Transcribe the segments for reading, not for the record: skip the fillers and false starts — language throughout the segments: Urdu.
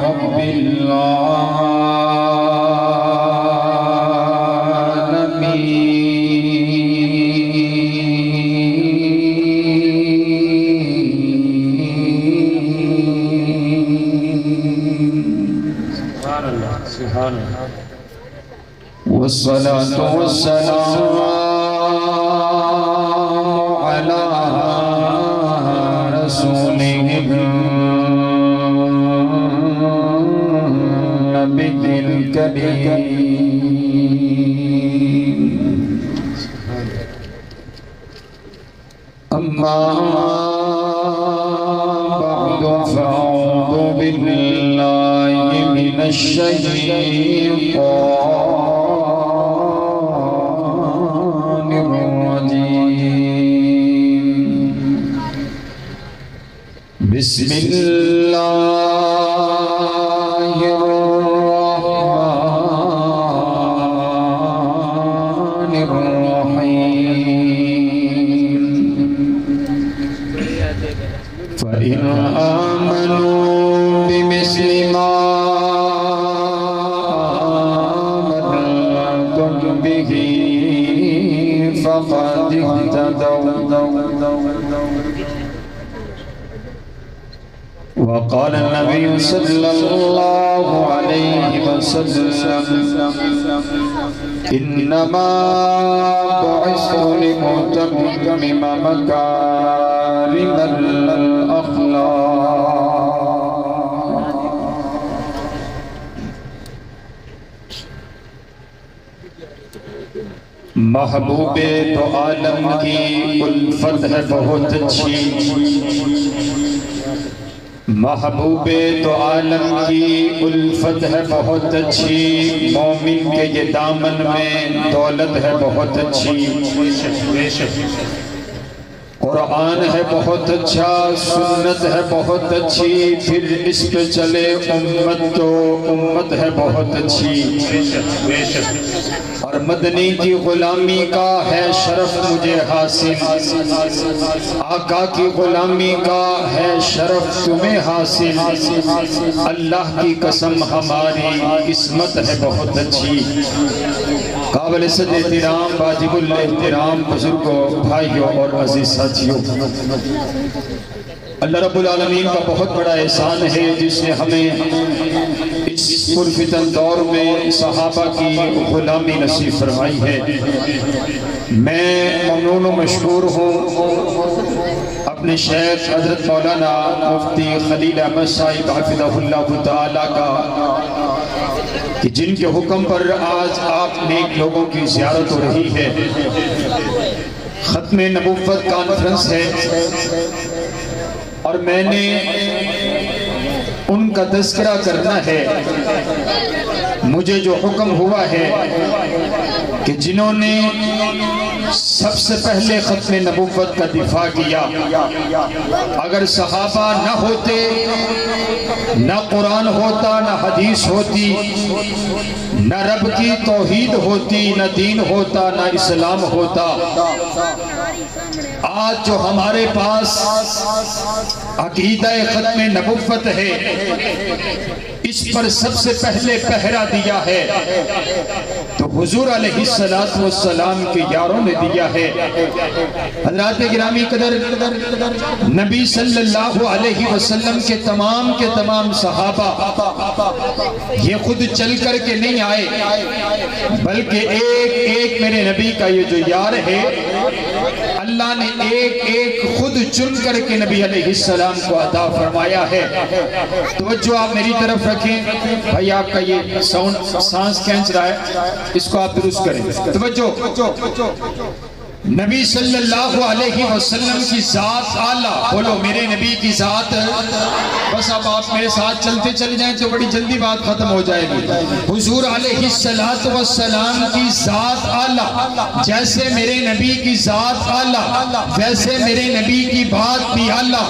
رب العالمين والصلاة والسلام على رسوله النبي الكريم أما بعد فأعوذ بالله من الشيطان الرجيم بسم الله الرحمن الرحيم فإن آمنوا بمثل ما آمنتم به فقد اهتدوا وقال النبي صلى الله عليه وسلم إنما بعثت لأتمم مكارم الأخلاق محبوب تو عالم کی الفت ہے بہت اچھی محبوب تو عالم کی الفت ہے بہت اچھی مومن کے یہ دامن میں دولت ہے بہت اچھی قرآن ہے بہت اچھا سنت ہے بہت اچھی پھر اس پہ چلے امت تو امت ہے بہت اچھی اور مدنی کی غلامی کا ہے شرف مجھے حاصل آقا کی غلامی کا ہے شرف تمہیں حاصل اللہ کی قسم ہماری قسمت ہے بہت اچھی قابل صد احترام واجب الاحترام بزرگوں بھائیوں اور عزیز ساتھیوں اللہ رب العالمین کا بہت بڑا احسان ہے جس نے ہمیں اس پرفتن دور میں صحابہ کی غلامی نصیب فرمائی ہے میں ممنون و مشکور ہوں اپنے شیخ حضرت مولانا مفتی خلیل احمد صاحب حفظہ اللہ تعالی کا کہ جن کے حکم پر آج آپ نیک لوگوں کی زیارت ہو رہی ہے ختم نبوت کانفرنس ہے اور میں نے ان کا تذکرہ کرنا ہے مجھے جو حکم ہوا ہے کہ جنہوں نے سب سے پہلے ختم نبوت کا دفاع کیا اگر صحابہ نہ ہوتے نہ قرآن ہوتا نہ حدیث ہوتی نہ رب کی توحید ہوتی نہ دین ہوتا نہ اسلام ہوتا آج جو ہمارے پاس عقیدہ ختم نبوت ہے اس پر سب سے پہلے پہرا دیا ہے تو حضور علیہ السلام کے یاروں نے دیا ہے حضرات گرامی قدر نبی صلی اللہ علیہ وسلم کے تمام صحابہ یہ خود چل کر کے نہیں آئے بلکہ ایک ایک میرے نبی کا یہ جو یار ہے اللہ نے ایک ایک خود چن کر کے نبی علیہ السلام کو عطا فرمایا ہے توجہ آپ میری طرف رکھیں بھائی آپ کا یہ سانس کھینچ رہا ہے اس کو آپ درست کریں توجہ نبی صلی اللہ علیہ وسلم کی ذات اعلیٰ بولو میرے نبی کی ذات بس اب آپ میرے ساتھ چلتے چل جائیں تو بڑی جلدی بات ختم ہو جائے گی حضور علیہ السلام کی ذات اعلیٰ جیسے میرے نبی کی ذات اعلیٰ ویسے میرے نبی کی بات بھی اعلیٰ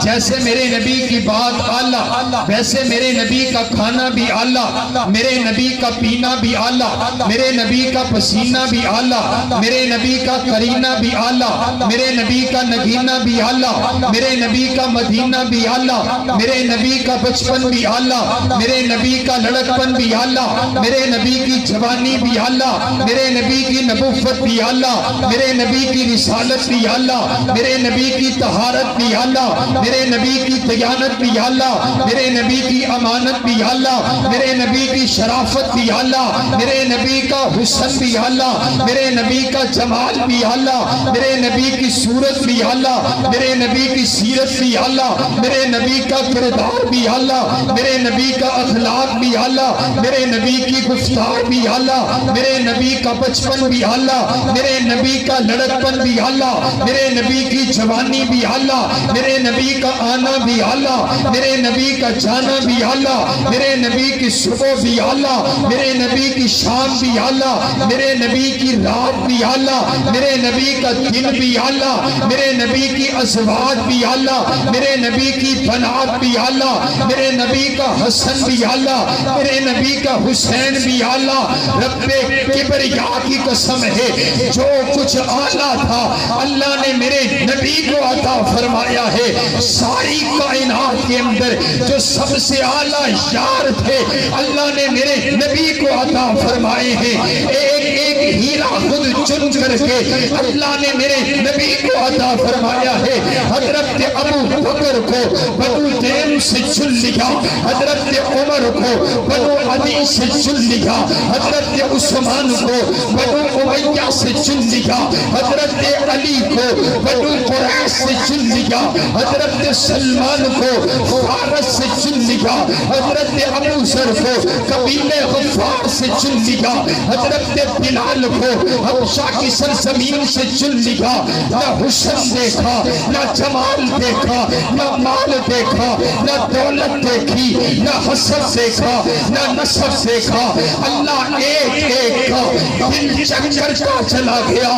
جیسے میرے نبی کی بات اعلیٰ ویسے میرے نبی کا کھانا بھی اعلیٰ میرے نبی کا پینا بھی اعلیٰ میرے نبی کا پسینہ بھی اعلیٰ میرے نبی کا قرینہ بھی اعلیٰ، میرے نبی کا نگینہ بھی اعلیٰ، میرے نبی کا مدینہ بھی اعلیٰ، میرے نبی کا بچپن بھی اعلیٰ، میرے نبی کا لڑکپن بھی اعلیٰ، میرے نبی کی جوانی بھی اعلیٰ، میرے نبی کی نبوت بھی اعلیٰ، میرے نبی کی رسالت بھی اعلیٰ، میرے نبی کی طہارت بھی اعلیٰ، میرے نبی کی دیانت بھی اعلیٰ، میرے نبی کی امانت بھی اعلیٰ، میرے نبی کی شرافت بھی اعلیٰ، میرے نبی کا حسن بھی اعلیٰ، میرے نبی کا جمال بھی اعلیٰ، میرے نبی کی صورت بھی اعلیٰ، میرے نبی کی سیرت بھی اعلیٰ، میرے نبی کا کردار بھی اعلیٰ، میرے نبی کا اخلاق بھی اعلیٰ، میرے نبی کی گفتار بھی اعلیٰ، میرے نبی کا بچپن بھی اعلیٰ، میرے نبی کا لڑکپن بھی اعلیٰ، میرے نبی کی جوانی بھی اعلیٰ، میرے نبی کا آنا بھی اعلیٰ، میرے نبی کا جانا بھی اعلیٰ، میرے نبی کی صبح بھی اعلیٰ، میرے نبی کی شام بھی اعلیٰ، میرے نبی کی رات بھی اعلیٰ، میرے نبی کا دن بھی اعلیٰ، میرے نبی کی ازواج بھی اعلیٰ، میرے نبی کی بنات بھی اعلیٰ، میرے نبی کا حسن بھی اعلیٰ، میرے نبی کا حسین بھی اعلیٰ۔ رب کبریا کی قسم ہے جو کچھ اعلیٰ تھا اللہ نے میرے نبی کو عطا فرمایا ہے۔ ساری کائنات کے اندر جو سب سے اعلیٰ یار تھے اللہ نے میرے نبی کو عطا فرمائے ہیں۔ ایک ایک ہیرا خود چن کر کے اللہ نے میرے نبی کو عطا فرمایا ہے۔ حضرت ابو بکر کو بنو تیم سے چن لیا، حضرت عمر کو بنو عدی سے چن لیا، حضرت عثمان کو بنو امیہ سے چن لیا، حضرت علی کو بنو قریش سے چن لیا، حضرت سلمان کو فارس سے چن لیا، حضرت ابو ذر کو قبیلہ غفار سے چن لیا، حضرت بلال کو حبشہ کی سرزمین سے چن لیا۔ نہ حسن دیکھا، نہ جمال دیکھا، نہ مال دیکھا، نہ دولت دیکھی، نہ حسد دیکھا، نہ نسب دیکھا، اللہ ایک ایک کا دل چکر کا چلا گیا۔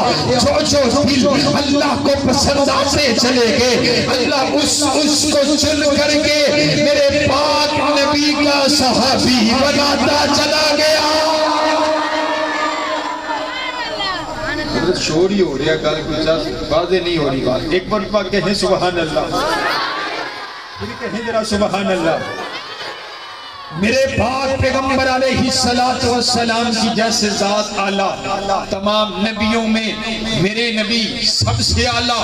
جو دل اللہ کو پسند آتے چلے گئے اللہ اس کو چن کر کے میرے پاک نبی کا صحابی بناتا چلا گیا۔ شور ہی ہو رہا ہے، گل کچھ واضح نہیں ہو رہی بات۔ ایک مرتبہ کہیں سبحان اللہ، پھر کہیں ذرا سبحان اللہ۔ میرے پاک پیغمبر علیہ السلام کی جیسے ذات اعلیٰ، تمام نبیوں میں میرے نبی سب سے اعلیٰ،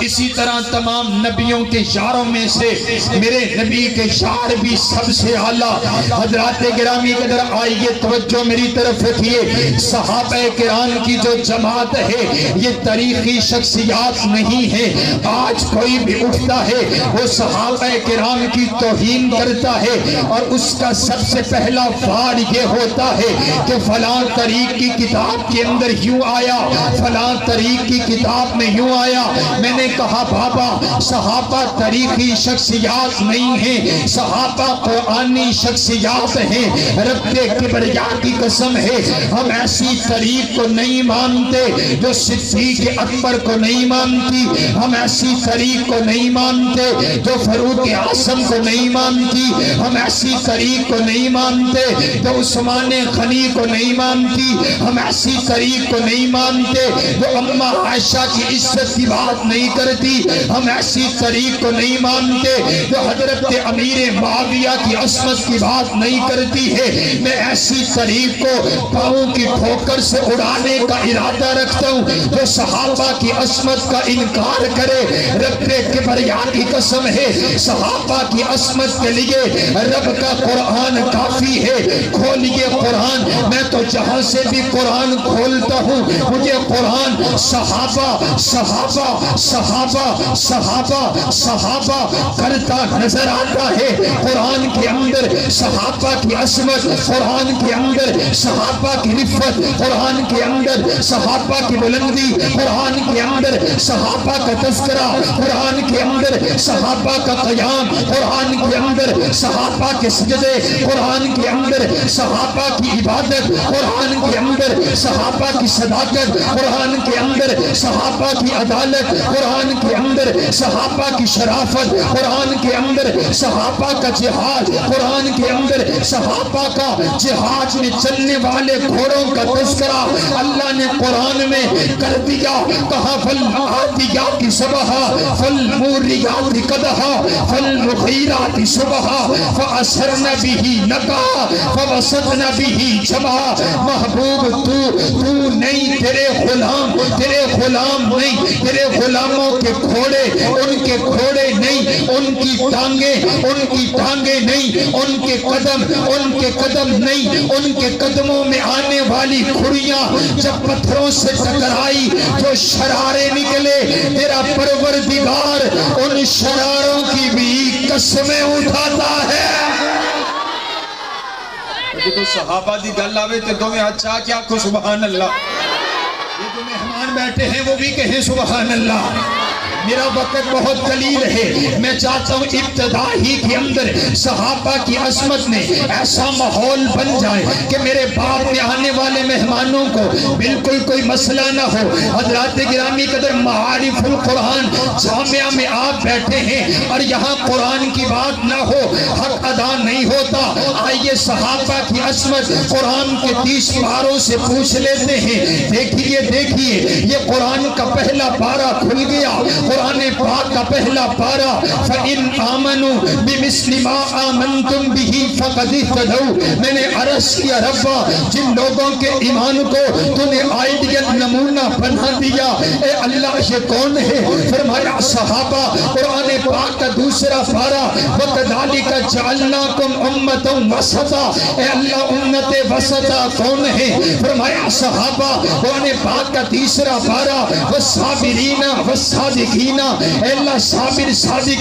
اسی طرح تمام نبیوں کے یاروں میں سے میرے نبی کے یار بھی سب سے اعلیٰ۔ حضرات گرامی قدر آئیے توجہ میری طرف رکھیے۔ صحابہ کرام کی جو جماعت ہے یہ تاریخی شخصیات نہیں ہے۔ آج کوئی بھی اٹھتا ہے وہ صحابہ کرام کی توہین کرتا ہے اور اس کا سب سے پہلا وار یہ ہوتا ہے کہ فلاں طریق کی کتاب کے اندر یوں آیا، فلاں طریق کی کتاب میں یوں آیا۔ میں نے کہا بابا صحابہ تاریخی شخصیات نہیں ہیں، صحابہ قرآنی شخصیات ہیں۔ رب کبریا کی قسم ہے ہم ایسی طریق کو نہیں مانتے جو صدیق اکبر کو نہیں مانتی، ہم ایسی طریق کو نہیں مانتے جو فاروق اعظم کو نہیں مانتی، ہم ایسی طریق کو نہیں مانتے جو عثمان غنی کو نہیں مانتی، ہم ایسی طریق کو نہیں مانتے جو اماں عائشہ کی عزت کی بات نہیں کرتی، ہم ایسی طریق کو نہیں مانتے جو حضرت امیر معاویہ کی عصمت کی بات نہیں کرتی ہے۔ میں ایسی طریق کو پاؤں کی ٹھوکر سے اڑانے کا ارادہ رکھتا ہوں جو صحابہ کی عصمت کا انکار کرے۔ رب کبریا کی قسم ہے صحابہ کی عصمت کے لیے رب کا قرآن کافی ہے۔ کھولیے قرآن، میں تو جہاں سے بھی قرآن کھولتا ہوں مجھے قرآن صحابہ صحابہ صحابہ صحابہ صحابہ کرتا نظر آتا ہے۔ قرآن کے اندر صحابہ کی عظمت، قرآن کے اندر صحابہ کی رفت، قرآن کے اندر صحابہ کی بلندی، قرآن کے اندر صحابہ کا تذکرہ، قرآن کے اندر صحابہ کا قیام، قرآن کے اندر صحابہ کے سجدے، قرآن کے اندر صحابہ کی عبادت، قرآن کے اندر صحابہ کی صداقت، قرآن کے اندر صحابہ کی عدالت، قرآن کے اندر صحابہ کی شرافت، قرآن کے اندر صحابہ کا جہاد، قرآن کے اندر صحابہ کا جہاد میں چلنے والے گھوڑوں کا تذکرہ اللہ نے قرآن میں کر دیا. کہا فالعادیات صبحا فالموریات قدحا فالمغیرات صبحا فأثرن به نقعا فوسطن به جمعا. محبوب تو نہیں، تیرے غلام نہیں، تیرے غلاموں کے گھوڑے ان کے گھوڑے نہیں، ان کی ٹانگیں نہیں، ان کے قدم نہیں، ان کے قدموں میں آنے والی کھڑیاں جب پتھروں سے ٹکرائی جو شرارے نکلے، تیرا پروردگار ان شراروں کی بھی قسمیں اٹھاتا ہے. تو صحابہ دی گل آوے تے دو میں اچھا کیا کو سبحان اللہ. یہ جو مہمان بیٹھے ہیں وہ بھی کہیں سبحان اللہ. میرا وقت بہت قلیل ہے، میں چاہتا ہوں ابتدا ہی کے اندر صحابہ کی عظمت میں ایسا ماحول بن جائے کہ میرے بعد میں آنے والے مہمانوں کو بالکل کوئی مسئلہ نہ ہو. حضرات گرامی قدر، معارف القرآن جامعہ میں آپ بیٹھے ہیں اور یہاں قرآن کی بات نہ ہو، حق ادا نہیں ہوتا. آئیے صحابہ کی عظمت قرآن کے 30 پاروں سے پوچھ لیتے ہیں. دیکھیے یہ قرآن کا پہلا پارہ کھل گیا، قرآن پاک کا پہلا پارہ. فَإِنْ آمَنُوا بِمِثْلِ مَا آمَنْتُمْ بِهِ فَقَدِ اهْتَدَوْا. میں نے عرض کیا ربا جن لوگوں کے ایمان کو تو نے آئیڈیل نمونہ بنا دیا، اے اللہ یہ کون ہے؟ فرمایا صحابہ. قرآن پاک کا دوسرا پارہ وَكَذَلِكَ جَعَلْنَاكُمْ أُمَّةً وَسَطًا. اے اللہ امت وسطا کون ہے؟ فرمایا صحابہ. قرآن پاک کا تیسرا پارہ وَالصَّابِرِينَ وَالصَّادِقِينَ. اے اللہ صابر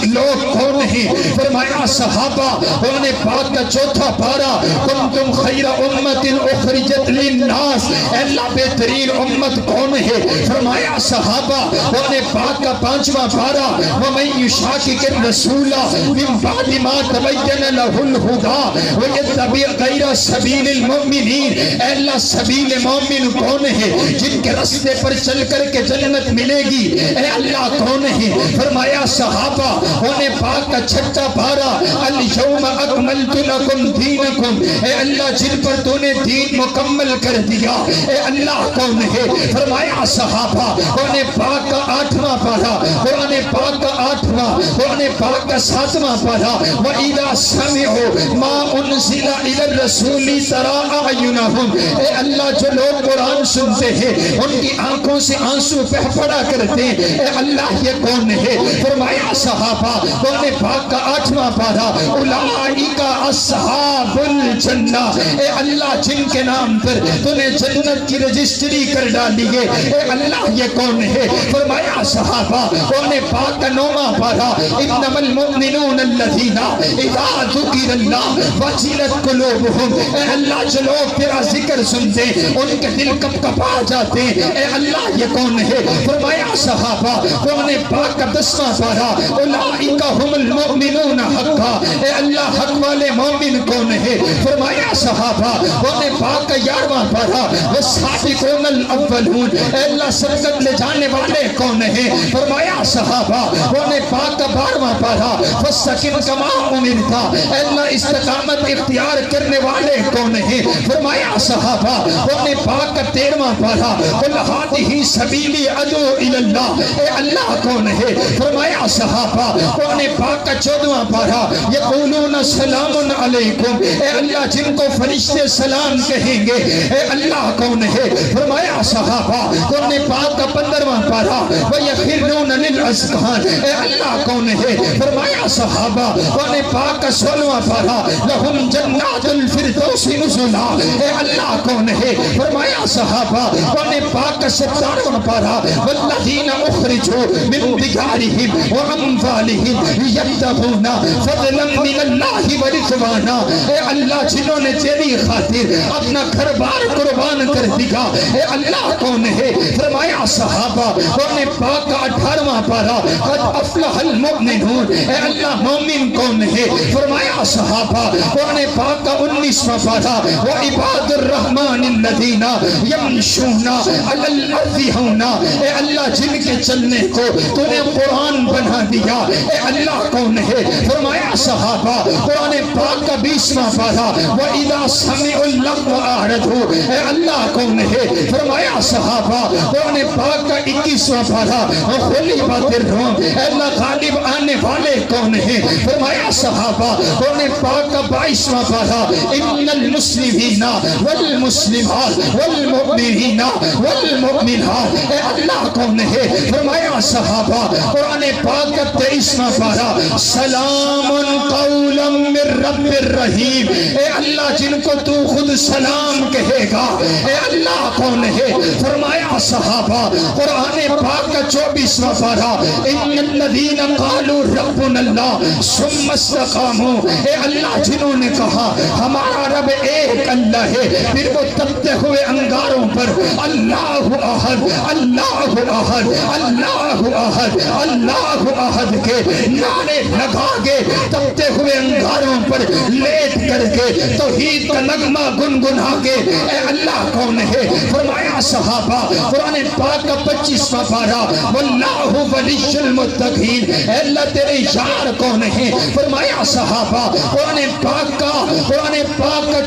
لوگ کون ہیں؟ فرمایا صحابہ. قرآن پاک کا چوتھا پارہ کنتم خیر امت اخرجت للناس. اے اللہ بہترین امت کون ہے؟ فرمایا صحابہ. قرآن پاک کا پانچواں پارہ ومن یشاقق الرسول من بعد ما تبین له الہدی ویتبع غیر سبیل المؤمنین. اے اللہ سبیل مومن کون ہے جن کے راستے پر چل کر کے جنت ملے گی؟ اے اللہ کون ہے؟ فرمایا صحابہ. قرآن پاک کا چھٹا پارہ الیوم اکملت لکم دینکم. اے اللہ جن پر تو نے دین مکمل کر دیا، اے اللہ کون ہے؟ فرمایا صحابہ. قرآن پاک کا 8واں پارہ، قرآن پاک کا 8واں، قرآن پاک کا 7واں پارہ وَإِذَا سَمِعُوا مَا أُنزِلَ إِلَى الرَّسُولِ تَرَىٰ أَعْيُنَهُمْ. اے اللہ جو لوگ قرآن سنتے ہیں ان کی آنکھوں سے آنسو بہہ پڑا کرتے ہیں. اے اللہ یہ کون ہے؟ فرمایا صحابہ. قرآن پاک کا 8واں پارہ اولئک اصحاب الجنہ. اے اللہ جن کے نام پر تو نے جنت کی رجسٹری کر ڈالی ہے، اے اللہ یہ کون ہے؟ فرمایا صحابہ. قرآن پاک کا 9واں پارہ انما المؤمنون الذین اذا ذکر اللہ وجلت قلوبہم. اے اللہ جو لوگ تیرا ذکر سنتے ان کے دل کپ کپا جاتے ہیں، اے اللہ یہ کون ہے؟ فرمایا صحابہ. قرآن پاک کا 10واں پارہ اولئک هم المؤمنون حقا. اے اللہ حق والے مومن کون ہے؟ فرمایا صحابہ. قرآن پاک کا 11واں پارہ والسابقون الاولون. اے اللہ سبقت لے جانے والے کون ہیں؟ فرمایا صحابہ. قرآن پاک کا 12واں پارہ فاستقم کما امرت. اے اللہ استقامت اختیار کرنے والے کون ہیں؟ فرمایا صحابہ. قرآن پاک کا 13واں پارہ قل ھذہ سبیلی ادعو الی اللہ. اے اللہ کون ہے؟ فرمایا صحابہ. قرآن پاک کا 14واں پارہ یقولون سلام علیکم. اے اللہ جن کو فرشتے سلام کہیں گے، اے اللہ کون ہے؟ فرمایا صحابہ. قرآن پاک کا 15واں پارہ ویخرون للاذقان. اے اللہ کون ہے؟ فرمایا صحابہ. قرآن پاک کا 16واں پارہ لہم جنات الفردوس نزلا. اے اللہ کون ہے؟ فرمایا صحابہ. قرآن پاک کا 17واں پارہ والذین اخرجوا من دیارہم واموالہم یبتغون فضلا من اللہ ورضوانا۔ اے اللہ جنہوں نے تیری خاطر اپنا گھر بار قربان کر دیا، اے اللہ کون ہے؟ فرمایا صحابہ۔ قرآن پاک کا 18واں پارہ قد افلح المؤمنون، اے اللہ مومن کون ہے؟ فرمایا صحابہ۔ قرآن پاک کا 19واں پارہ وعباد الرحمن الذین یمشون علی الارض ہونا، اے اللہ جن کے چلنے کو تو نے قرآن بنا دیا، اے اللہ کون ہے؟ فرمایا صحابہ۔ قرآن پاک کا 20واں پارہ وَإِذَا سَمِعُوا اللَّغْوَ أَعْرَضُوا، اے اللہ کون ہے؟ فرمایا صحابہ۔ قرآن پاک کا 21واں پارہ وَغُلِبَتِ الرُّومُ، اے اللہ غالب آنے والے کون ہیں؟ فرمایا صحابہ۔ قرآن پاک کا 22واں پارہ إِنَّ الْمُسْلِمِينَ وَالْمُسْلِمَاتِ وَالْمُؤْمِنِينَ وَالْمُؤْمِنَاتِ، اے اللہ کون ہے؟ فرمایا صحابہ۔ قرآن پاک کا 23واں پارہ سلام قولا من رب الرحیم، اے اللہ جن کو تو خود سلام کہے گا، اے اللہ کون ہے؟ فرمایا صحابہ۔ قرآن پاک کا 24واں پارہ ان الذین قالوا ربنا اللہ ثم استقاموا، اے اللہ جنہوں نے کہا ہمارا رب ایک اللہ ہے، پھر وہ تپتے ہوئے انگاروں پر اللہ احد اللہ احد اللہ احد اللہ احد کے نعرے لگا کے تپتے ہوئے انگاروں پر لیٹ کر کے توحید کا نغمہ گنگنا کے اے اللہ کون ہے؟ فرمایا صحابہ۔ قرآن پاک کا 25واں پارہ واللہ ولی المتقین، اے اللہ تیرے یار کون ہیں؟ فرمایا صحابہ۔ قرآن پاک کا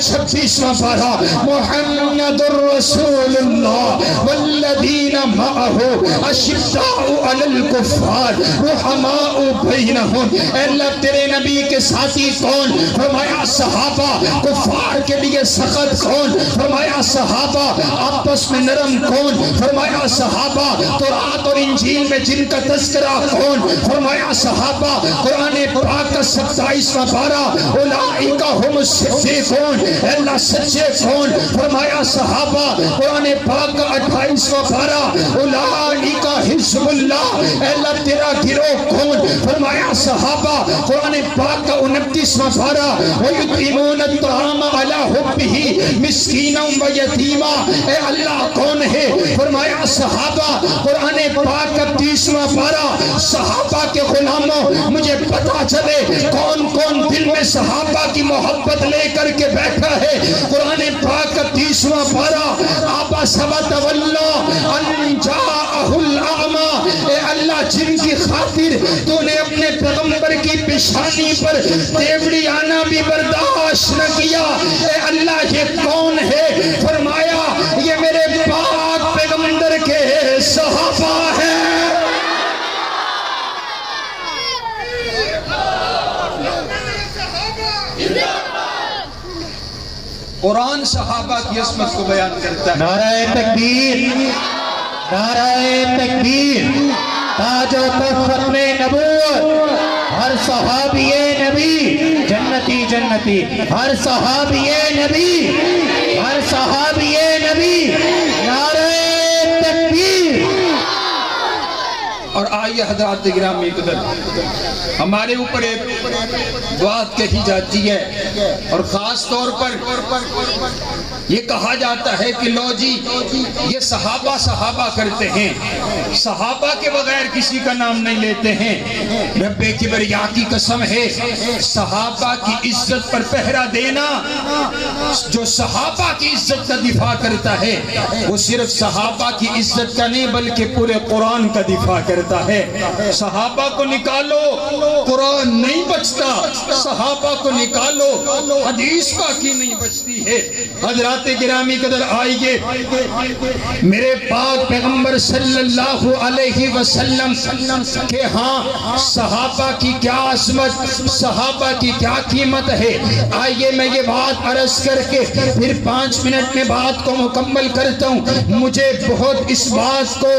26واں پارہ محمد الرسول اللہ والذین معہ اشداء علی الکفار رحماء بینہم، اے اللہ تیرے نبی کے ساتھی کون؟ فرمایا صحابہ۔ کفار کے لیے سخت کون؟ فرمایا صحابہ۔ آپس میں نرم کون؟ فرمایا صحابہ۔ تورات اور انجیل میں جن کا تذکرہ کون؟ فرمایا صحابہ۔ قرآن پاک کا 27واں پارہ اولئک هم الصدیقون، اے اللہ سچے کون؟ فرمایا صحابہ۔ قرآن پاک کا 28واں پارہ اولئک حزب اللہ، اے اللہ تیرا گروہ کون؟ فرمایا صحابہ۔ قرآن پاک کا 29واں پارہ وَيُطْعِمُونَ الطَّعَامَ عَلَىٰ حُبِّهِ مِسْكِينًا وَيَتِيمًا، اے اللہ کون ہے؟ فرمایا صحابہ۔ قرآن پاک کا 30واں پارہ صحابہ کے غلاموں مجھے پتا چلے کون کون دل میں صحابہ کی محبت لے کر کے بیٹھا ہے۔ قرآن پاک کا 30واں پارہ عَبَسَ وَتَوَلَّىٰ أَن جَاءَهُ الْأَعْمَىٰ، اے اللہ جن کی خاطر تو نے اپنے پیغمبر کی پیشانی پر دیوڑی آنا بھی برداشت نہ کیا، اے اللہ یہ کون ہے؟ فرمایا یہ میرے پاک پیغمبر کے صحابہ ہیں۔ قرآن صحابہ کی عظمت کو بیان کرتا ہے۔ نعرہ تکبیر، نعرہ تکبیر، تاج و تخت نبوت، ہر صحابی نبی جنتی جنتی، ہر صحابی نبی، ہر صحابی نبی، نعرہ تکبیر۔ اور آئیے حضرات گرامی قدر، ہمارے اوپر ایک بات کہی جاتی ہے اور خاص طور پر یہ کہا جاتا ہے کہ لو جی یہ صحابہ صحابہ کرتے ہیں، صحابہ کے بغیر کسی کا نام نہیں لیتے ہیں۔ رب کبریا کی قسم ہے، صحابہ کی عزت پر پہرا دینا، جو صحابہ کی عزت کا دفاع کرتا ہے وہ صرف صحابہ کی عزت کا نہیں بلکہ پورے قرآن کا دفاع کرتا ہے۔ صحابہ کو نکالو قرآن نہیں بچتا، صحابہ کو نکالو حدیث پاکی نہیں بچتی ہے۔ حضرات گرامی قدر آئیے، میرے پاک پیغمبر صلی اللہ علیہ وسلم کہ ہاں صحابہ کی کیا عظمت، صحابہ کی کیا قیمت ہے۔ آئیے میں یہ بات عرض کر کے پھر 5 منٹ میں بات کو مکمل کرتا ہوں۔ مجھے بہت اس بات کو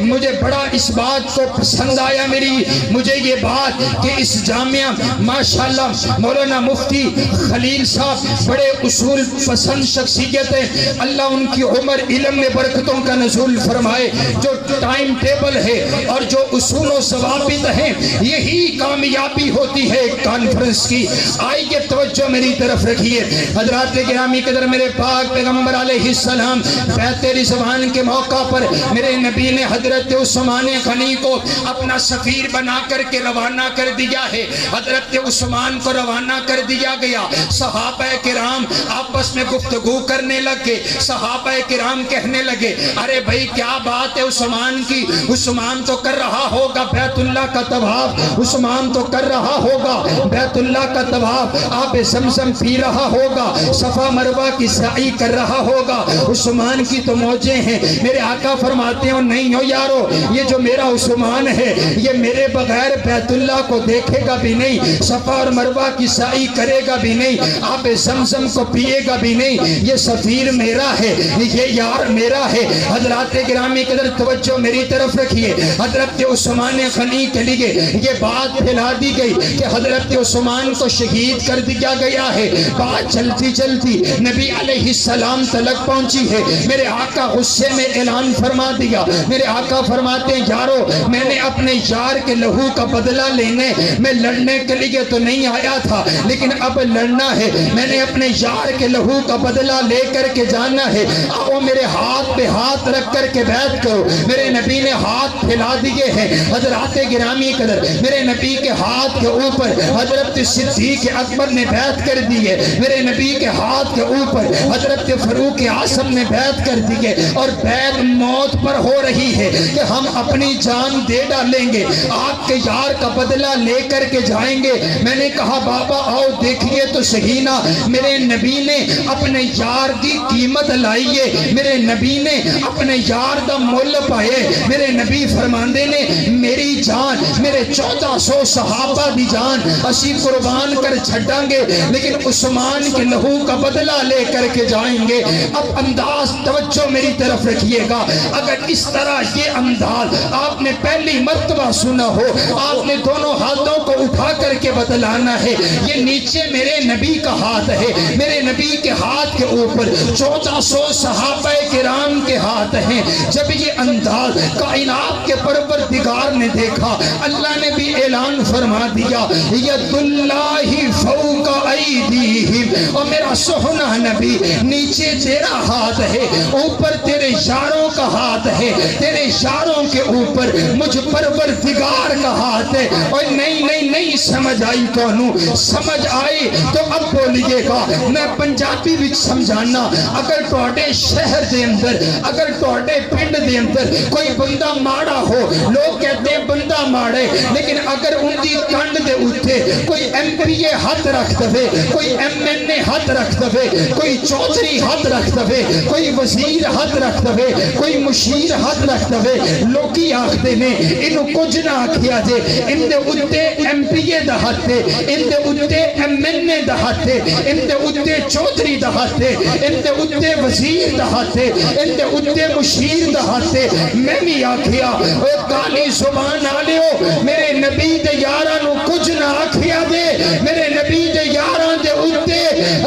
مجھے بڑا اس بات کو پسند آیا میری مجھے یہ بات کہ اس جامعہ ماشاءاللہ مولانا مفتی خلیل صاحب بڑے اصول پسند شخصیت ہے، اللہ ان کی عمر علم میں برکتوں کا نزول فرمائے۔ جو ٹائم ٹیبل ہے اور جو اصول و ضوابط ہیں، یہی کامیابی ہوتی ہے کانفرنس کی۔ آئیے توجہ میری طرف رکھیے حضرات گرامی قدر، میرے پاک پیغمبر علیہ السلام بیعت رضوان کے موقع پر میرے نبی نے حضرت عثمان غنی کو اپنا سفیر بنا کر کے روانہ کر دیا ہے۔ حضرت عثمان کو روانہ کر دیا گیا، صحابہ کرام آپس میں گفتگو کرنے لگے، صحابہ کرام کہنے لگے ارے بھائی کیا بات ہے عثمان کی، عثمان تو کر رہا ہوگا بیت اللہ کا طواف، عثمان تو کر رہا ہوگا بیت اللہ کا طواف، آب زمزم پی رہا ہوگا، صفا مروہ کی سعی کر رہا ہوگا، عثمان کی تو موجیں ہیں۔ میرے آقا فرماتے ہیں نہیں ہو یارو، یہ جو میرا عثمان ہے یہ میرے بغیر بیت اللہ کو دیکھے گا بھی نہیں، صفا اور مروہ کی سعی کرے گا بھی نہیں، آب زمزم کو پیے گا بھی نہیں، یہ سفیر میرا ہے، یہ یار میرا ہے۔ حضرات گرامی قدر توجہ میری طرف رکھیے، حضرت عثمان غنی کے لیے یہ بات پھیلا دی گئی کہ حضرت عثمان کو شہید کر دیا گیا ہے۔ بات چلتی چلتی نبی علیہ السلام تلک پہنچی ہے، میرے آقا غصے میں اعلان فرما دیا، میرے آقا فرماتے ہیں یارو میں نے اپنے یار کے لہو کا بدلہ لینے، میں لڑنے کے لیے تو نہیں آیا تھا لیکن اب لڑنا ہے، میں نے اپنے یار کے لہو کا بدلہ لے کر کے جانا ہے، آؤ میرے ہاتھ پہ ہاتھ رکھ کر کے بیعت کرو۔ میرے نبی نے ہاتھ پھیلا دیے ہیں، حضرات گرامی قدر میرے نبی کے ہاتھ کے اوپر حضرت صدیق اکبر نے بیعت کر دی ہے، میرے نبی کے ہاتھ کے اوپر حضرت فاروق اعظم نے بیعت کر دی ہے، اور بیعت موت پر ہو رہی ہے کہ ہم اپنی جان دے ڈالیں گے، آپ کے یار کا بدلہ لے کر کے جائیں گے۔ میں نے کہا بابا آؤ دیکھیے تو صحیح نا، میرے نبی نے اپنے یار کی قیمت لائیے، میرے نبی نے اپنے یار دا مول پائے، میرے نبی فرماندے نے میری جان، میرے 1400 صحابہ دی جان اسی قربان کر چھڑاں گے لیکن عثمان کے لہو کا بدلہ لے کر کے جائیں گے۔ اب انداز توجہ میری طرف رکھیے گا، اگر اس طرح یہ انداز آپ نے پہلی مرتبہ سنا ہو، آپ نے دونوں ہاتھوں کو اٹھا کر کے بتلانا ہے یہ نیچے میرے نبی کا ہاتھ ہے، میرے نبی کے ہاتھ کے اوپر 1400 صحابہ کرام کے ہاتھ ہیں۔ جب یہ انداز کائنات کے پروردگار نے دیکھا، اللہ نے بھی اعلان فرما دیا ید اللہ فوق ایدیہم، اور میرا سہنا نبی نیچے تیرا ہاتھ ہے، اوپر تیرے یاروں کا ہاتھ ہے، تیرے یاروں کے اوپر مجھ پروردگار کا ہاتھ ہے۔ اور نہیں سمجھ آئی تو سمجھ آئی تو اب بولیے گا، میں پنجابی بھی سمجھانا، اگر توڑے شہر دے اندر، اگر توڑے پنڈ دے اندر کوئی بندہ ماڑا ہو، لوگ کہتے ہیں بندہ ماڑے، لیکن اگر ان کی کنڈ دے اٹھے کوئی ایم پی اے ہاتھ رکھ دے، کوئی ایم این اے ہاتھ رکھ دے، کوئی چودھری ہاتھ رکھ دے، کوئی وزیر ہاتھ رکھ دے، کوئی مشیر ہاتھ رکھ دے، لوکی آخدے نے انہوں کچھ نہ آکھیا جے، ان دے اٹھے ایم پی اے دا ہاتھ ہے، ان دے اٹھے ایم این اے دا ہاتھ ہے، ان دے اٹھے چودھری دا ہاتھ ہے، ان دے اٹھے وزیر دا ہاتھ ہے، ان دے اٹھے مشیر دا ہاتھ ہے۔ میں بھی آکھیا اے کالی زبان آلیو، میرے نبی دے یاراں نو کچھ نہ آکھیا دے، میرے نبی دے یاراں دے اٹھے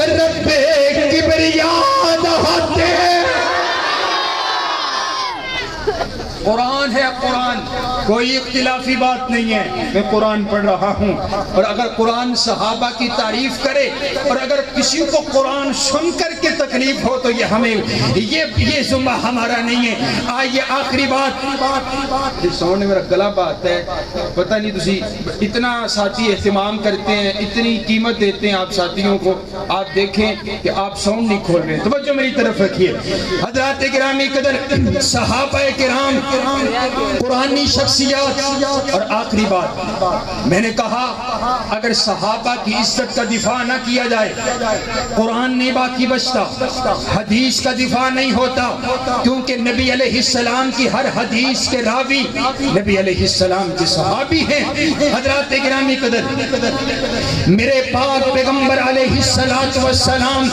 رب کبریا دا ہاتھ ہے۔ قرآن ہے قرآن، کوئی اختلافی بات نہیں ہے، میں قرآن پڑھ رہا ہوں، اور اگر قرآن صحابہ کی تعریف کرے اور اگر کسی کو قرآن سن کر کے تکلیف ہو تو یہ ہمیں یہ ذمہ ہمارا نہیں ہے۔ آئیے آخری بات، سونے میرا گلا بات ہے، پتہ نہیں تسی اتنا ساتھی اہتمام کرتے ہیں، اتنی قیمت دیتے ہیں آپ ساتھیوں کو، آپ دیکھیں کہ آپ ساؤنڈ نہیں کھول رہے۔ توجہ میری طرف رکھیے حضرات گرامی قدر، صحابہ کرام قرآنی شخصیات، اور آخری بات میں نے کہا اگر صحابہ کی عزت کا دفاع نہ کیا جائے قرآن نہیں باقی بچتا، حدیث کا دفاع نہیں ہوتا، کیونکہ نبی علیہ السلام کی ہر حدیث کے راوی نبی علیہ السلام کے صحابی ہیں۔ حضرات گرامی قدر، میرے پاک پیغمبر علیہ السلام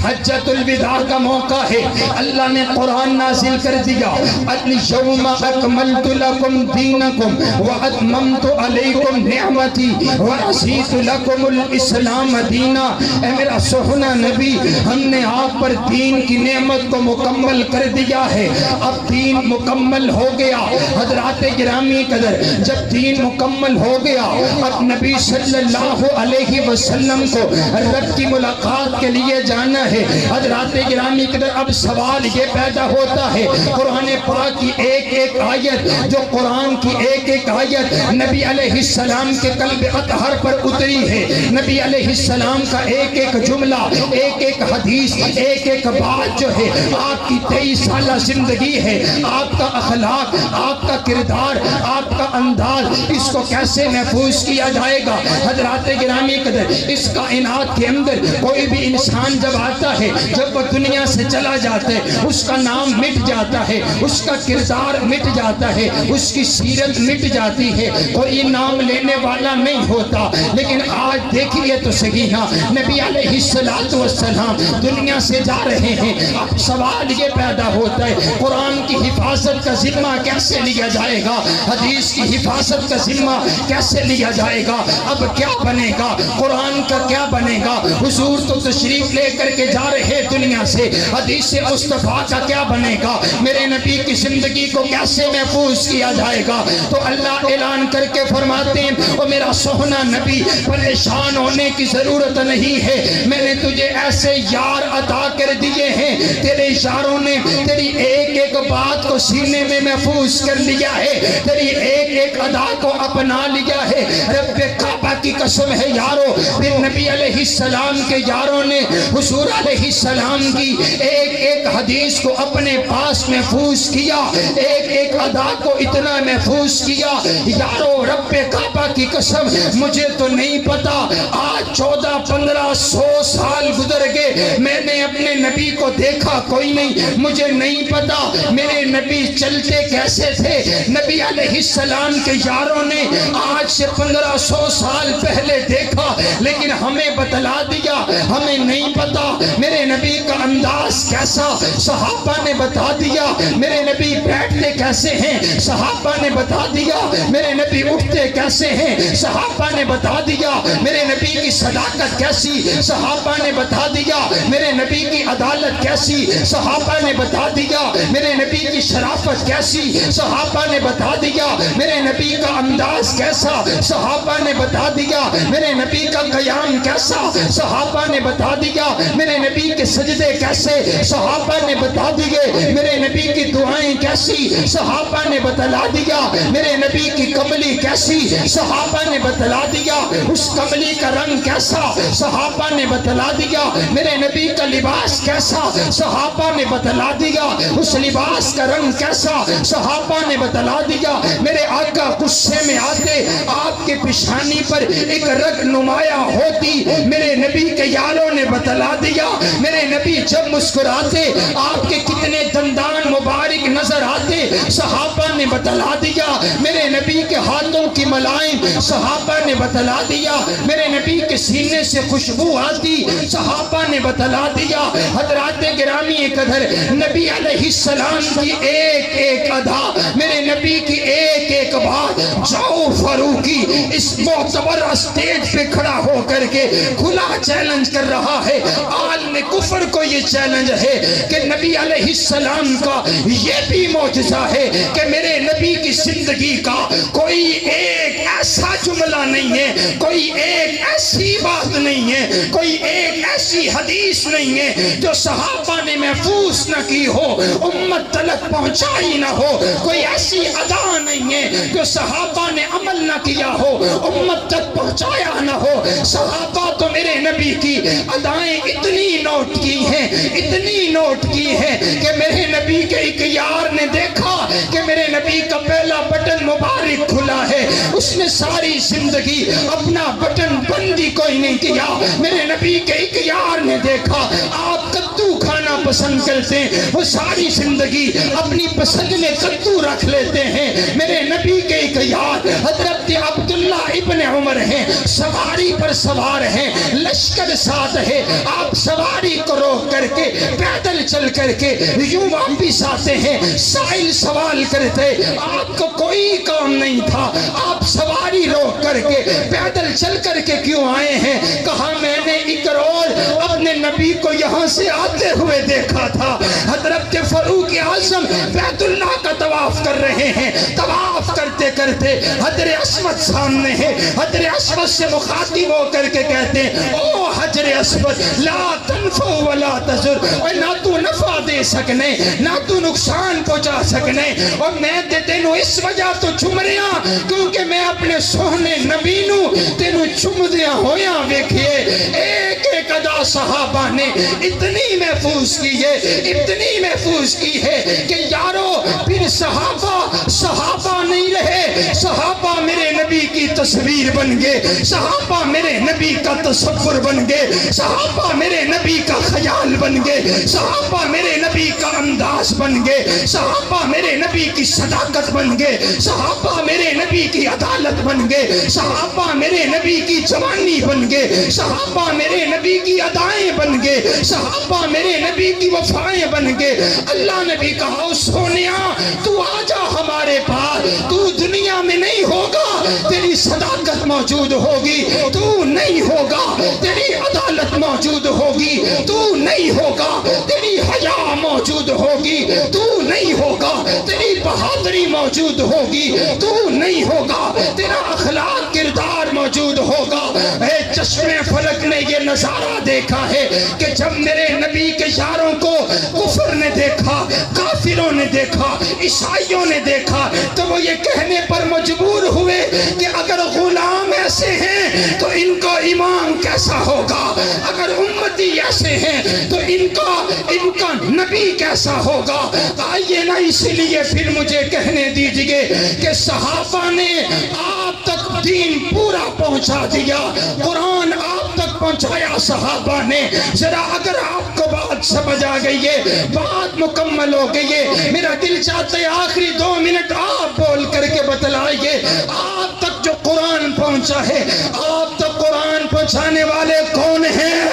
حجۃ الوداع کا موقع ہے، اللہ نے قرآن نازل کر دیا، الیوم اکملت لکم دینکم واتممت علیکم نعمتی ورضیت لکم الاسلام دینا۔ اے میرا سوہنا نبی، ہم نے آپ پر دین کی نعمت کو مکمل کر دیا ہے، اب دین مکمل ہو گیا۔ حضرات گرامی قدر، جب دین مکمل ہو گیا، اب نبی صلی اللہ علیہ وسلم کو رب کی ملاقات کے لیے جانا ہے۔ حضرات گرامی قدر، اب سوال یہ پیدا ہوتا ہے، قرآن پاک کی ایک ایک آیت، جو قرآن کی ایک ایک آیت نبی علیہ السلام کے قلب اطہر پر اتری ہے، نبی علیہ السلام کا ایک ایک جملہ، ایک ایک حدیث، ایک ایک بات جو ہے، آپ کی 23 سالہ زندگی ہے، آپ کا اخلاق، آپ کا کردار، آپ کا انداز، اس کو کیسے محفوظ کیا جائے گا؟ حضرات گرامی قدر، اس کائنات کے اندر کوئی بھی انسان جب آتا ہے، جب وہ دنیا سے چلا جاتا ہے، اس کا نام مٹ جاتا ہے، اس کا کردار مٹ جاتا ہے، اس کی سیرت مٹ جاتی ہے، کوئی نام لینے والا نہیں ہوتا۔ لیکن آج دیکھیے تو صحیح نا، نبی علیہ السلام دنیا سے جا رہے ہیں، اب سوال یہ پیدا ہوتا ہے، قرآن کی حفاظت کا ذمہ کیسے لیا جائے گا؟ حدیث کی حفاظت کا ذمہ کیسے لیا جائے گا؟ اب کیا بنے گا؟ قرآن کا کیا بنے گا؟ حضور تو تشریف لے کر کے جا رہے دنیا سے، حدیث مصطفیٰ کا کیا بنے گا؟ میرے نبی کی زندگی کو کیسے محفوظ کیا جائے گا؟ تو اللہ اعلان کر کے فرماتے ہیں، او میرا سوہنا نبی، پریشان ہونے کی ضرورت نہیں ہے، میں نے تجھے ایسے یار عطا کر دیے ہیں، تیرے اشاروں نے تیری ایک ایک بات کو سینے میں محفوظ کر لیا ہے، تیری ایک ایک ادا کو اپنا لیا ہے۔ رب کعبہ کی قسم ہے یارو، پھر نبی علیہ السلام کے یاروں نے حضور علیہ السلام کی ایک ایک حدیث کو اپنے پاس محفوظ کیا، ایک ایک ادا کو اتنا محفوظ کیا۔ یارو رب کعبہ کی قسم، مجھے تو نہیں پتا، آج 1400-1500 سال گزر گئے، میں نے اپنے نبی کو دیکھا کوئی نہیں، مجھے نہیں پتا میرے نبی چلتے کیسے تھے۔ نبی علیہ السلام کے یاروں نے آج سے 1500 سال پہلے دیکھا، لیکن ہمیں بتلا دیا، ہمیں نہیں پتا میرے نبی کا انداز کیسا، صحابہ نے بتا دیا میرے نبی بیٹھتے کیسے ہیں، صحابہ نے بتا دیا میرے نبی اٹھتے کیسے ہیں، صحابہ نے بتا دیا میرے نبی کی صداقت کیسی، صحابہ نے بتا دیا میرے نبی کی عدالت کیسی، صحابہ نے بتا دیا میرے نبی کی شرافت کیسی، صحابہ نے بتا دیا میرے نبی کا انداز کیسا، صحابہ نے بتا دیا میرے نبی کا قیام کیسا، صحابہ نے بتا دیا میرے نبی کے سجدے کیسے، صحابہ نے بتا دیے میرے نبی کی دعائیں کیسی، صحابہ نے بتلا دیا میرے نبی کی کملی کیسی، صحابہ نے بتلا دیا اس کملی کا رنگ کیسا، صحابہ نے بتلا دیا میرے نبی کا لباس کیسا، صحابہ نے بتلا دیا اس لباس کا رنگ کیسا، صحابہ نے بتلا دیا میرے آقا غصے میں آتے آپ کے پیشانی پر ایک رگ نمایاں ہوتی، میرے نبی کے یاروں نے بتلا دیا میرے نبی جب مسکراتے آپ کے کتنے دندان مبارک نظر آتے، صحابہ نے بتلا دیا میرے نبی کے ہاتھوں کی ملائم، صحابہ نے بتلا دیا میرے نبی کے سینے سے خوشبو آتی، صحابہ نے بتلا دیا۔ حضرات گرامی قدر، نبی علیہ السلام کی ایک ایک ادا، میرے نبی کی ایک ایک بات، جاؤ فاروقی اس معتبر اسٹیج پہ کھڑا ہو کر کے کھلا چیلنج کر رہا ہے، عالم کفر کو یہ چیلنج ہے کہ نبی علیہ السلام کا یہ بھی معجزہ ہے کہ میرے نبی کی زندگی کا کوئی ایک ایسا جملہ نہیں ہے، کوئی ایک ایسی بات نہیں ہے، کوئی ایک ایسی حدیث نہیں ہے جو صحابہ نے محفوظ نہ کی ہو، امت تلک پہنچائی نہ ہو، کوئی ایسی ادا نہیں ہے جو صحابہ نے عمل نہ کیا ہو، امت تک پہنچایا نہ ہو۔ صحابہ تو میرے نبی کی ادائیں اتنی نوٹ کی ہیں، اتنی نوٹ کی ہیں کہ میرے نبی کے ایک یار نے دیکھا کہ میرے نبی کا پہلا بٹن مبارک کھلا ہے، اس نے ساری زندگی اپنا بٹن بندی کوئی نہیں کیا، میرے نبی کے ایک یار نے دیکھا آپ کدو کھانا پسند کرتے ہیں، وہ ساری زندگی اپنی پسند میں کدو رکھ لیتے ہیں۔ میرے نبی کے ایک یار حضرت عبداللہ ابن عمر ہیں، سواری پر سوار ہیں، لشکر ساتھ ہے، آپ سواری کو روک کر کے پیدل چل کر کے یوں واپس آتے ہیں۔ سائل سوال کرتے آپ کو کوئی کام نہیں تھا، آپ سواری روک کر کے پیدل چل کر کے کیوں آئے ہیں؟ کہا میں نے ایک روز اپنے نبی کو یہاں سے آتے ہوئے دیکھا تھا، حضرت فاروق اعظم بیت اللہ کا طواف کر رہے ہیں، طواف کرتے کرتے حجر اسود سامنے ہے، حجر اسود سے مخاطب ہو کر کے کہتے ہیں او حجر اسود لا تنفع ولا تضر، اور نہ تو نفع دے سکنے نہ تو نقصان پہنچا سکنے، اور میں تے تینوں اس وجہ تو چم رہا کیونکہ میں اپنے سوہنے نبی نو تینوں چم دیا ہویا ویکھئے۔ ایک ایک ادا صحابہ نے اتنی محفوظ کی ہے، اتنی محفوظ کی ہے کہ یارو پھر صحابہ نہیں رہے، صحابہ میرے نبی کی تصویر بن گئے، صحابہ میرے نبی کا تصور بن گئے، صحابہ میرے نبی کا خیال بن گئے، صحابہ میرے نبی کا انداز بن گئے، صحابہ میرے نبی کی صداقت بن گئے، صحابہ میرے نبی کی عدالت بن گئے، صحابہ میرے نبی کی جوانی بن گئے، صحابہ میرے نبی کی ادائیں بن گئے، صحابہ میرے نبی کی وفائیں بن گئے۔ اللہ نبی کہا سونیا تو آجا ہمارے پاس، تو دنیا میں نہیں ہوگا تیری صداقت موجود ہوگی، تو نہیں ہوگا تیری عدالت موجود ہوگی، تو نہیں ہوگا تیری حیا موجود ہوگی، تو نہیں ہوگا تیری بہادری موجود ہوگی، تو نہیں ہوگا تیرا اخلاق کردار موجود ہوگا۔ اے چشمے فلک نے یہ نظارہ دیکھا ہے کہ جب میرے نبی کے یاروں کو کفر نے دیکھا، کافروں نے دیکھا، عیسائیوں نے دیکھا، تو وہ یہ کہنے پر مجبور ہوئے کہ اگر غلام ایسے ہیں تو ان کا امام کیسا ہوگا، اگر امتی ایسے ہیں تو ان کا نبی کیسا ہوگا۔ آئیے نا اسی لیے پھر مجھے کہنے دیجئے کہ صحابہ نے آپ تک دین پورا پہنچا دیا، قرآن آپ تک پہنچایا صحابہ نے۔ ذرا اگر آپ کو بات سمجھ آ گئی ہے، بات مکمل ہو گئی ہے، میرا دل چاہتا ہے آخری 2 منٹ آپ بول کر کے بتلائیے آپ تک جو قرآن پہنچا ہے، آپ تک قرآن پہنچانے والے کون ہیں؟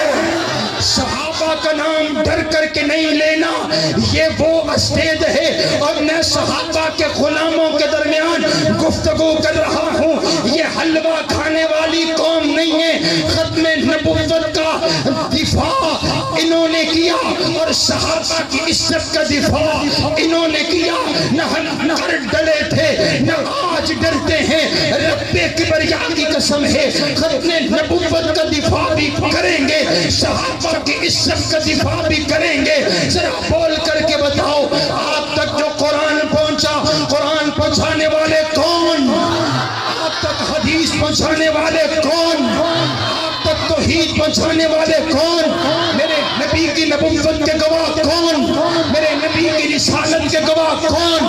صحابہ کا نام ڈر کر کے نہیں لینا، یہ وہ اسٹیج ہے، اور میں صحابہ کے غلاموں کے درمیان گفتگو کر رہا ہوں۔ یہ حلوہ کھانے والی قوم نہیں ہے، ختم نبوت کا دفاع انہوں نے کیا اور صحابہ کی عزت کا دفاع انہوں نے کیا، نہ ڈرے تھے نہ آج ڈرتے ہیں، رب کبریا کی قسم ہے ختم نبوت کا دفاع بھی کریں گے، صحابہ کی عزت کا دفاع بھی کریں گے۔ ذرا بول کر کے بتاؤ آپ تک جو قرآن پہنچا، قرآن پہنچانے والے کون؟ آپ تک حدیث پہنچانے والے کون؟ آپ تک توحید پہنچانے والے کون؟ میرے نبی کی نبوت کے گواہ کون؟ میرے نبی کی رسالت کے گواہ کون؟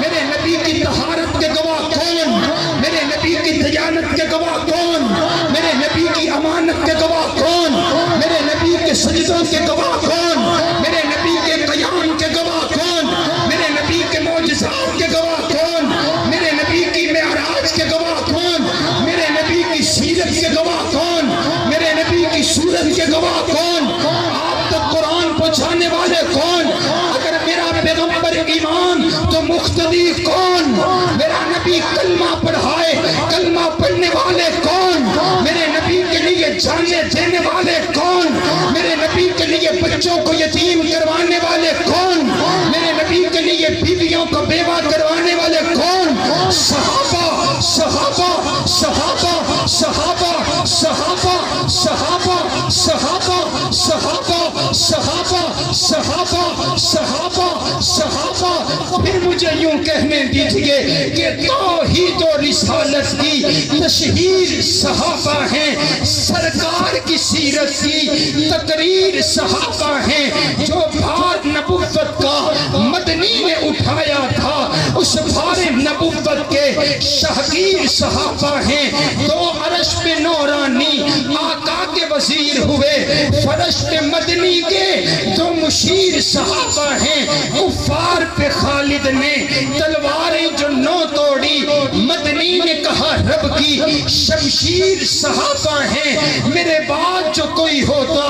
میرے نبی کی طہارت کے گواہ کون؟ میرے نبی کی دیانت کے گواہ کون؟ میرے نبی کی امانت کے گواہ کون؟ میرے نبی کے سجدوں کے گواہ کون؟ میرے نبی کے قیام کے گواہ کون؟ میرے نبی کے معجزات کے گواہ کون؟ میرے نبی کی معراج کے گواہ کون؟ میرے نبی کی سیرت کے گواہ کون؟ میرے نبی کی صورت کے گواہ کون؟ آپ تک قرآن پہنچانے والے کون؟ اگر میرا پیغمبر ایمان تو مقتدی کون؟ میرا نبی کلمہ پڑھائے، کلمہ پڑھنے والے کون؟ میرے نبی کے لیے جانے دینے والے کون؟ میرے نبی کے لیے بچوں کو یتیم کروانے والے کون؟ میرے نبی کے لیے بیویوں کو بیوہ کروانے والے کون؟ صحابہ صحابہ صحابہ صحابہ صحابہ صحابہ صحابہ صحابہ صحابہ صحابہ صحابہ صحابہ۔ پھر مجھے یوں کہنے دیجئے کہ توحید و رسالت کی تشہیر صحابہ ہیں، سرکار کی سیرت کی تقریر صحابہ ہیں، جو بھار نبوت کا مدنی نے اٹھایا تھا اس بھار نبوت کے شہگیر صحابہ ہیں۔ دو عرش پہ نورانی آقا کے وزیر ہوئے، فرش پہ مدنی کے دو شمشیر صحابہ ہیں، کفار پہ خالد نے تلواریں جو نو توڑی، مدنی نے کہا رب کی شمشیر صحابہ ہیں، میرے بعد جو کوئی ہوتا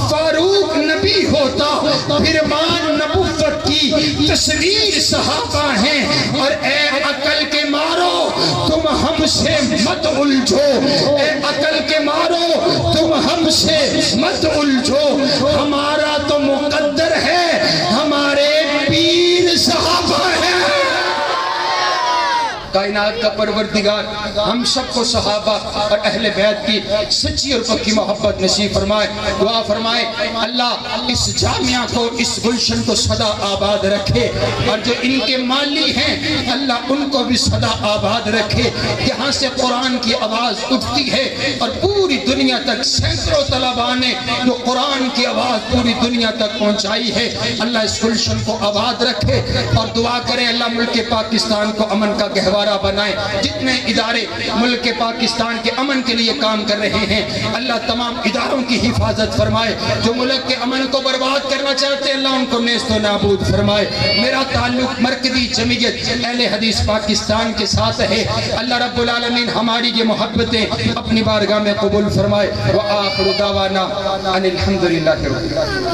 فاروق نبی ہوتا، فرمان نبوت کی تصویر صحابہ ہیں، اور اے عقل کے مارو تم ہم سے مت الجھو، اے عقل کے مارو تم ہم سے مت الجھو، ہمارا تو مقدر ہے، ہمارے پیر صحابہ ہیں۔ کائنات کا پروردگار ہم سب کو صحابہ اور اہل بیت کی سچی اور پکی محبت نصیب فرمائے۔ دعا فرمائے اللہ اس جامعہ کو، اس گلشن کو سدا آباد رکھے، اور جو ان کے مالی ہیں اللہ ان کو بھی سدا آباد رکھے۔ یہاں سے قرآن کی آواز اٹھتی ہے اور پوری دنیا تک سینکڑوں طلباء نے جو قرآن کی آواز پوری دنیا تک پہنچائی ہے، اللہ اس گلشن کو آباد رکھے، اور دعا کرے اللہ ملک پاکستان کو امن کا گہوارہ بنائے۔ جتنے ادارے ملک پاکستان کے امن کے لیے کام کر رہے ہیں اللہ تمام اداروں کی حفاظت فرمائے، جو ملک کے امن کو برباد کرنا چاہتے ہیں اللہ ان کو نیست و نابود فرمائے۔ میرا تعلق مرکزی جمعیت اہل حدیث پاکستان کے ساتھ ہے، اللہ رب العالمین ہماری یہ محبتیں اپنی بارگاہ میں قبول فرمائے۔ وآخر دعوانا ان الحمدللہ رب العالمین۔